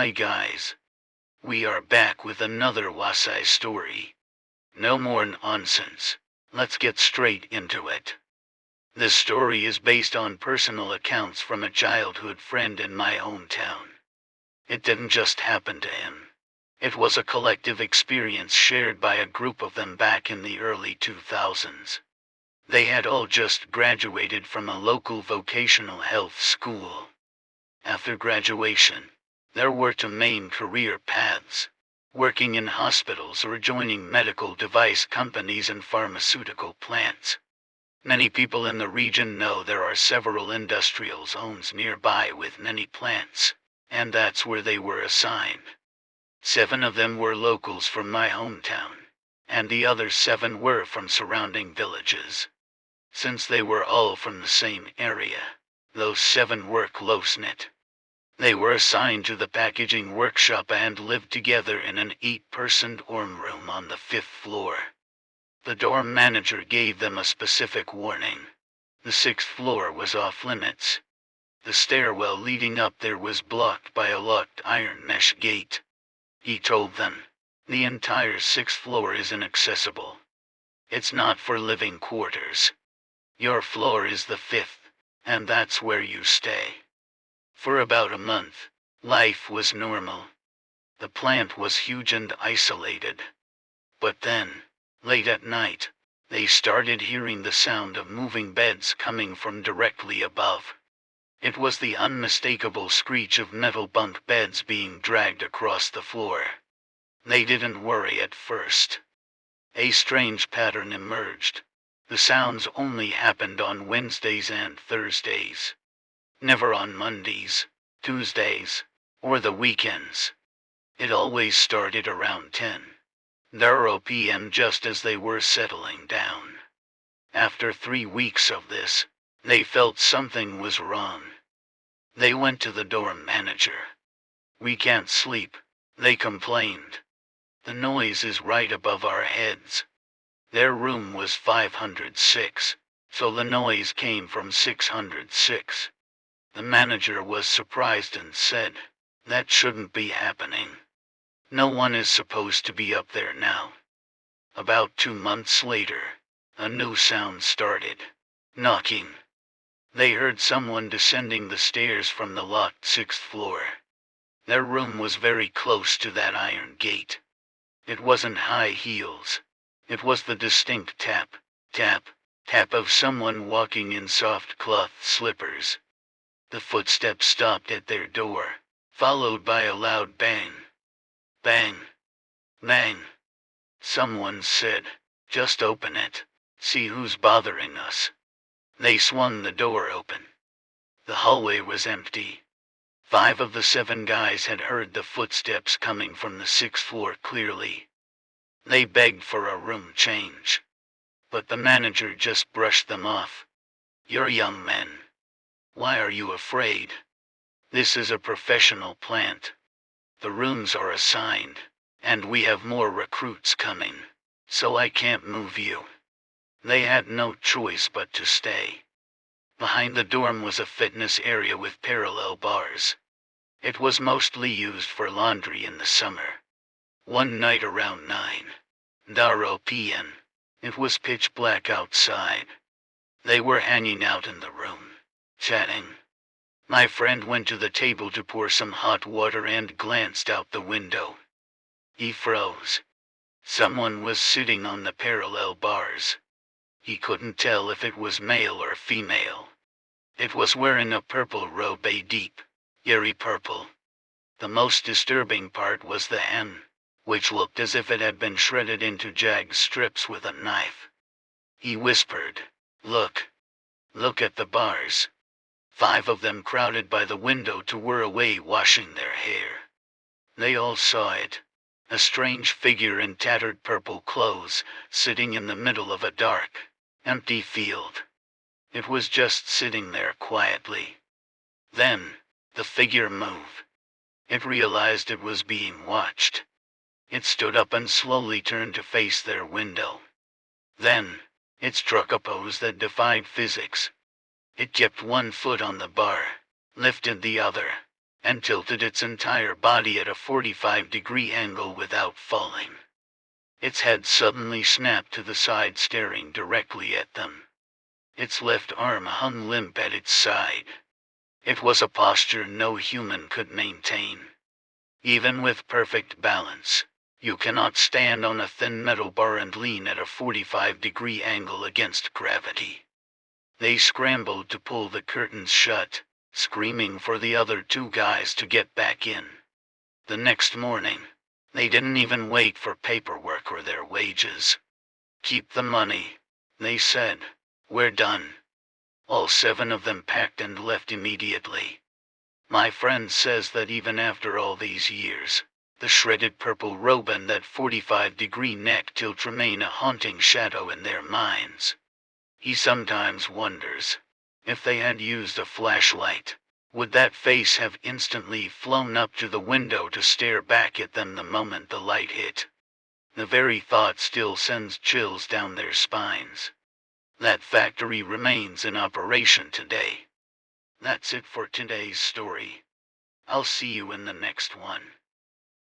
Hi guys. We are back with another Wasai story. No more nonsense. Let's get straight into it. This story is based on personal accounts from a childhood friend in my hometown. It didn't just happen to him. It was a collective experience shared by a group of them back in the early 2000s. They had all just graduated from a local vocational health school. After graduation, there were two main career paths: working in hospitals or joining medical device companies and pharmaceutical plants. Many people in the region know there are several industrial zones nearby with many plants, and that's where they were assigned. 7 of them were locals from my hometown, and the other 7 were from surrounding villages. Since they were all from the same area, those 7 were close-knit. They were assigned to the packaging workshop and lived together in an 8-person dorm room on the 5th floor. The dorm manager gave them a specific warning. The 6th floor was off limits. The stairwell leading up there was blocked by a locked iron mesh gate. He told them, the entire 6th floor is inaccessible. It's not for living quarters. Your floor is the 5th, and that's where you stay. For about a month, life was normal. The plant was huge and isolated. But then, late at night, they started hearing the sound of moving beds coming from directly above. It was the unmistakable screech of metal bunk beds being dragged across the floor. They didn't worry at first. A strange pattern emerged. The sounds only happened on Wednesdays and Thursdays. Never on Mondays, Tuesdays, or the weekends. It always started around 10:00 p.m. just as they were settling down. After 3 weeks of this, they felt something was wrong. They went to the dorm manager. "We can't sleep," they complained. "The noise is right above our heads." Their room was 506, so the noise came from 606. The manager was surprised and said, "That shouldn't be happening. No one is supposed to be up there now." About 2 months later, a new sound started. Knocking. They heard someone descending the stairs from the locked 6th floor. Their room was very close to that iron gate. It wasn't high heels. It was the distinct tap, tap, tap of someone walking in soft cloth slippers. The footsteps stopped at their door, followed by a loud bang. Bang. Bang. Someone said, "Just open it. See who's bothering us." They swung the door open. The hallway was empty. 5 of the 7 guys had heard the footsteps coming from the 6th floor clearly. They begged for a room change. But the manager just brushed them off. "You're young men. Why are you afraid? This is a professional plant. The rooms are assigned, and we have more recruits coming, so I can't move you." They had no choice but to stay. Behind the dorm was a fitness area with parallel bars. It was mostly used for laundry in the summer. One night around 9:00 p.m., it was pitch black outside. They were hanging out in the room, chatting. My friend went to the table to pour some hot water and glanced out the window. He froze. Someone was sitting on the parallel bars. He couldn't tell if it was male or female. It was wearing a purple robe, a deep, eerie purple. The most disturbing part was the hem, which looked as if it had been shredded into jagged strips with a knife. He whispered, Look at the bars." 5 of them crowded by the window were away washing their hair. They all saw it. A strange figure in tattered purple clothes, sitting in the middle of a dark, empty field. It was just sitting there quietly. Then, the figure moved. It realized it was being watched. It stood up and slowly turned to face their window. Then, it struck a pose that defied physics. It kept one foot on the bar, lifted the other, and tilted its entire body at a 45-degree angle without falling. Its head suddenly snapped to the side, staring directly at them. Its left arm hung limp at its side. It was a posture no human could maintain. Even with perfect balance, you cannot stand on a thin metal bar and lean at a 45-degree angle against gravity. They scrambled to pull the curtains shut, screaming for the other two guys to get back in. The next morning, they didn't even wait for paperwork or their wages. "Keep the money," they said. "We're done." All 7 of them packed and left immediately. My friend says that even after all these years, the shredded purple robe and that 45-degree neck tilt remain a haunting shadow in their minds. He sometimes wonders, if they had used a flashlight, would that face have instantly flown up to the window to stare back at them the moment the light hit? The very thought still sends chills down their spines. That factory remains in operation today. That's it for today's story. I'll see you in the next one.